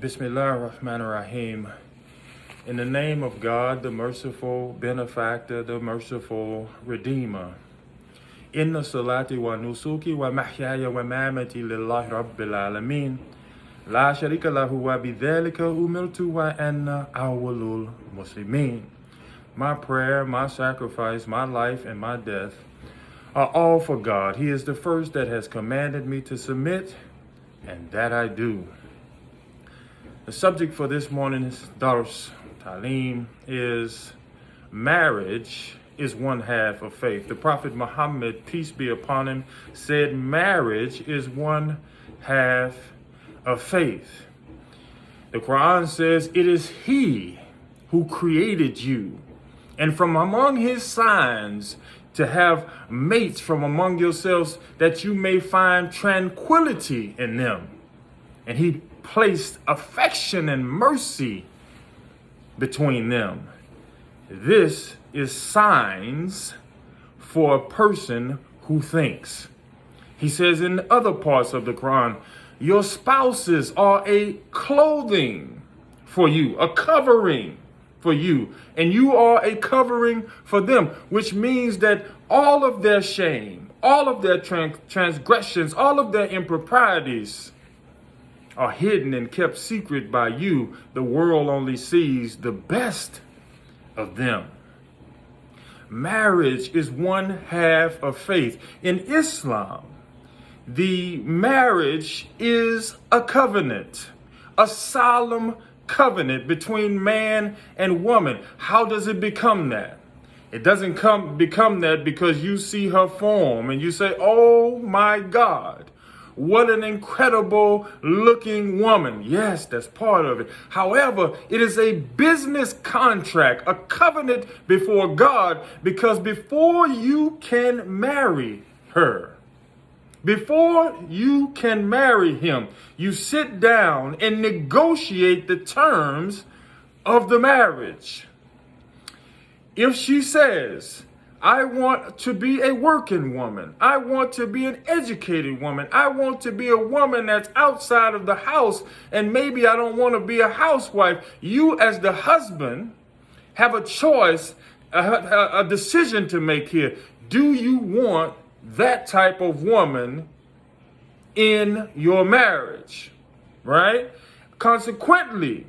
Bismillah ar-Rahman ar-Rahim. In the name of God, the merciful benefactor, the merciful redeemer. Inna salati wa nusuki wa mahyaya wa mamati lillahi rabbil alameen. La sharika lahu wa bidhalika umirtu wa anna awwalul muslimin. My prayer, my sacrifice, my life, and my death are all for God. He is the first that has commanded me to submit, and that I do. The subject for this morning's Dars Talim is marriage is one half of faith. The Prophet Muhammad, peace be upon him, said marriage is one half of faith. The Quran says it is He who created you, and from among His signs to have mates from among yourselves that you may find tranquility in them. And He placed affection and mercy between them. This is signs for a person who thinks. He says in other parts of the Quran, your spouses are a clothing for you, a covering for you, and you are a covering for them, which means that all of their shame, all of their transgressions, all of their improprieties are hidden and kept secret by you. The world only sees the best of them. Marriage is one half of faith. In Islam, the marriage is a covenant, a solemn covenant between man and woman. How does it become that? It doesn't become that because you see her form and you say, oh my God, what an incredible looking woman. Yes, that's part of it. However, it is a business contract, a covenant before God, because before you can marry her, before you can marry him, you sit down and negotiate the terms of the marriage. If she says, I want to be a working woman, I want to be an educated woman, I want to be a woman that's outside of the house, and maybe I don't want to be a housewife, you as the husband have a choice, a decision to make here. Do you want that type of woman in your marriage, right? Consequently,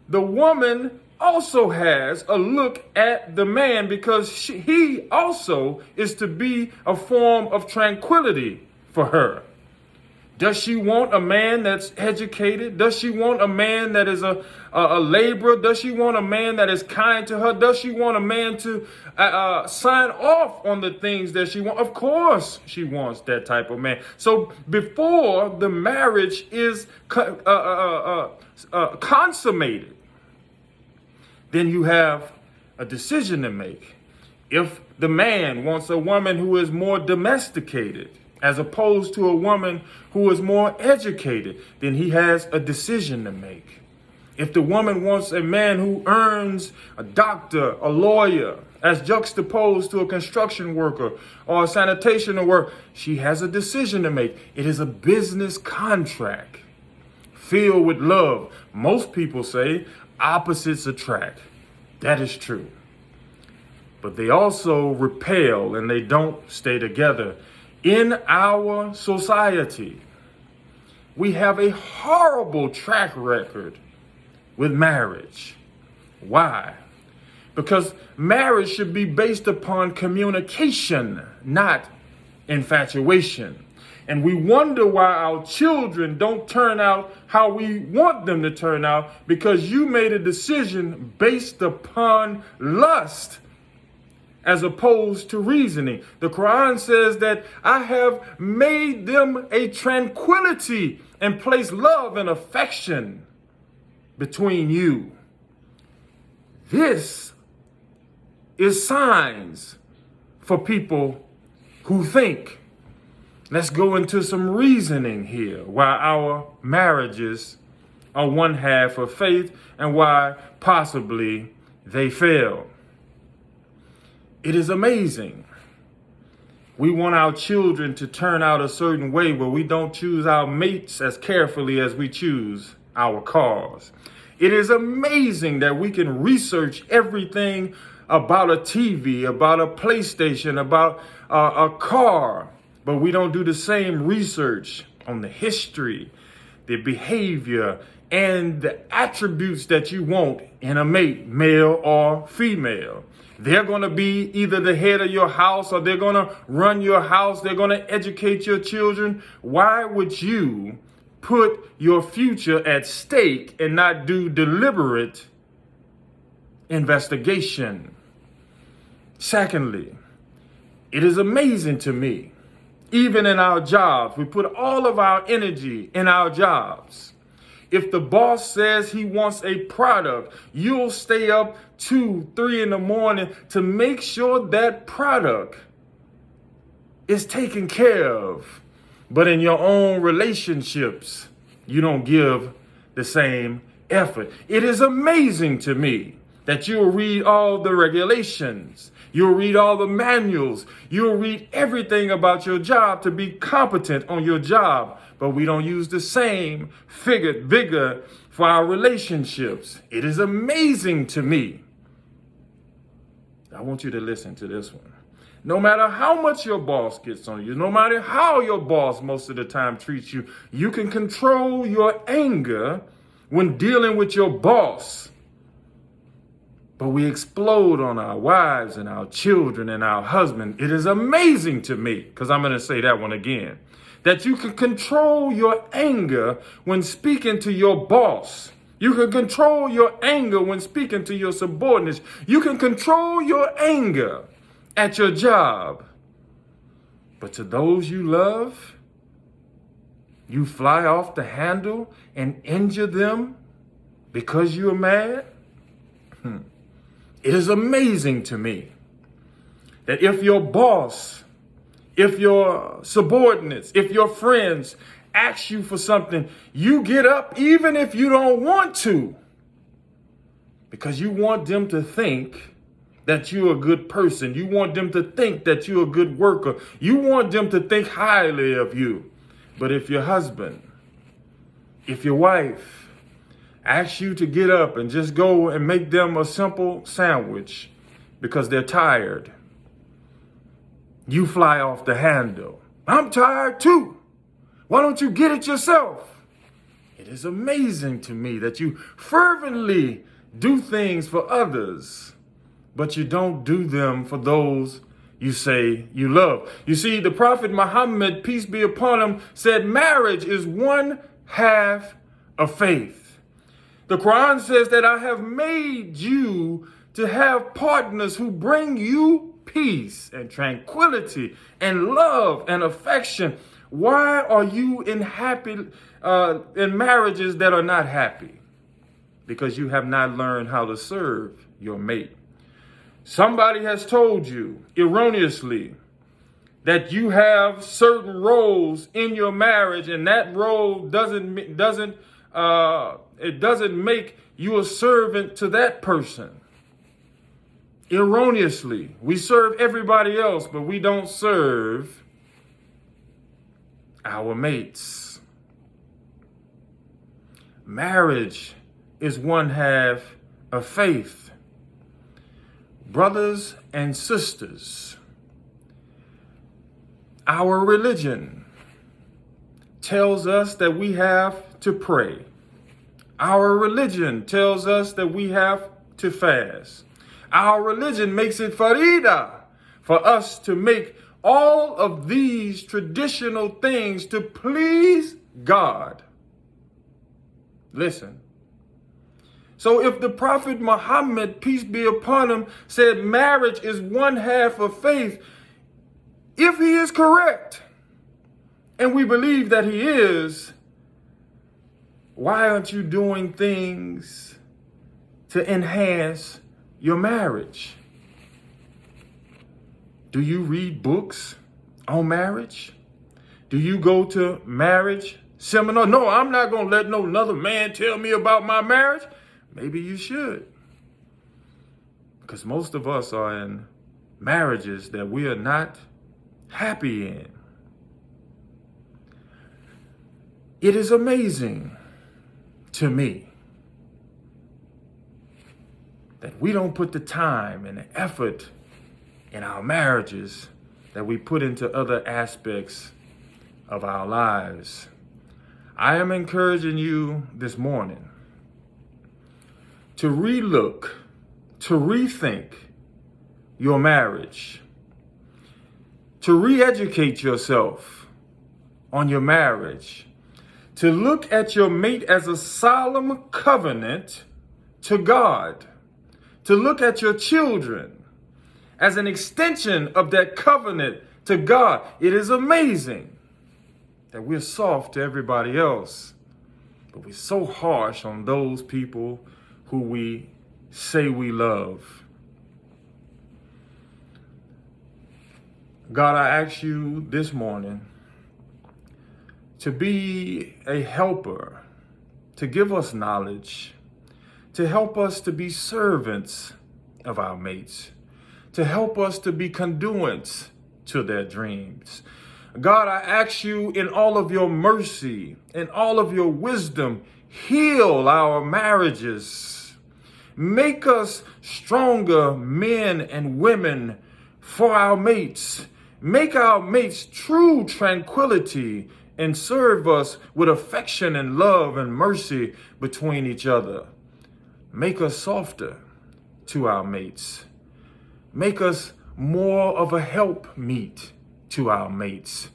the woman also has a look at the man because he also is to be a form of tranquility for her. Does she want a man that's educated? Does she want a man that is a laborer? Does she want a man that is kind to her? Does she want a man to sign off on the things that she wants? Of course she wants that type of man. So before the marriage is consummated, then you have a decision to make. If the man wants a woman who is more domesticated, as opposed to a woman who is more educated, then he has a decision to make. If the woman wants a man who earns a doctor, a lawyer, as juxtaposed to a construction worker or a sanitation worker, she has a decision to make. It is a business contract filled with love. Most people say opposites attract. That is true. But they also repel and they don't stay together. In our society, we have a horrible track record with marriage. Why? Because marriage should be based upon communication, not infatuation. And we wonder why our children don't turn out how we want them to turn out, because you made a decision based upon lust as opposed to reasoning. The Quran says that I have made them a tranquility and placed love and affection between you. This is signs for people who think. Let's go into some reasoning here why our marriages are one half of faith and why possibly they fail. It is amazing. We want our children to turn out a certain way where we don't choose our mates as carefully as we choose our cars. It is amazing that we can research everything about a TV, about a PlayStation, about a car, but we don't do the same research on the history, the behavior, and the attributes that you want in a mate, male or female. They're going to be either the head of your house, or they're going to run your house. They're going to educate your children. Why would you put your future at stake and not do deliberate investigation? Secondly, it is amazing to me, even in our jobs, we put all of our energy in our jobs. If the boss says he wants a product, you'll stay up 2, 3 in the morning to make sure that product is taken care of. But in your own relationships, you don't give the same effort. It is amazing to me that you'll read all the regulations, you'll read all the manuals, you'll read everything about your job to be competent on your job, but we don't use the same vigor for our relationships. It is amazing to me. I want you to listen to this one. No matter how much your boss gets on you, no matter how your boss most of the time treats you, you can control your anger when dealing with your boss. But we explode on our wives and our children and our husband. It is amazing to me, because I'm going to say that one again, that you can control your anger when speaking to your boss. You can control your anger when speaking to your subordinates. You can control your anger at your job. But to those you love, you fly off the handle and injure them because you're mad? It is amazing to me that if your boss, if your subordinates, if your friends ask you for something, you get up even if you don't want to, because you want them to think that you're a good person. You want them to think that you're a good worker. You want them to think highly of you. But if your husband, if your wife asks you to get up and just go and make them a simple sandwich because they're tired, you fly off the handle. I'm tired too. Why don't you get it yourself? It is amazing to me that you fervently do things for others, but you don't do them for those you say you love. You see, the Prophet Muhammad, peace be upon him, said marriage is one half of faith. The Quran says that I have made you to have partners who bring you peace and tranquility and love and affection. Why are you in marriages that are not happy? Because you have not learned how to serve your mate. Somebody has told you erroneously that you have certain roles in your marriage, and that role doesn't make you a servant to that person. Erroneously, we serve everybody else, but we don't serve our mates. Marriage is one half of faith. Brothers and sisters, our religion tells us that we have to pray. Our religion tells us that we have to fast. Our religion makes it farida for us to make all of these traditional things to please God. Listen. So if the Prophet Muhammad, peace be upon him, said marriage is one half of faith, if he is correct, and we believe that he is, why aren't you doing things to enhance your marriage? Do you read books on marriage? Do you go to marriage seminar? No, I'm not going to let no another man tell me about my marriage. Maybe you should. Because most of us are in marriages that we are not happy in. It is amazing to me. That we don't put the time and the effort in our marriages that we put into other aspects of our lives. I am encouraging you this morning to relook, to rethink your marriage, to re-educate yourself on your marriage, to look at your mate as a solemn covenant to God, to look at your children as an extension of that covenant to God. It is amazing that we're soft to everybody else, but we're so harsh on those people who we say we love. God, I ask you this morning to be a helper, to give us knowledge, to help us to be servants of our mates, to help us to be conduits to their dreams. God, I ask you in all of your mercy, in all of your wisdom, heal our marriages. Make us stronger men and women for our mates. Make our mates true tranquility and serve us with affection and love and mercy between each other. Make us softer to our mates. Make us more of a helpmeet to our mates.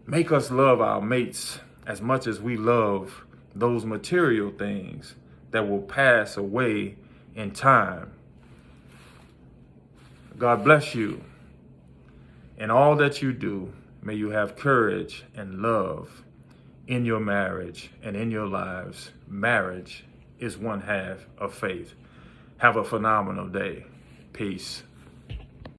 Make us love our mates as much as we love those material things that will pass away in time. God bless you. In all that you do, may you have courage and love in your marriage and in your lives. Marriage is one half of faith. Have a phenomenal day. Peace.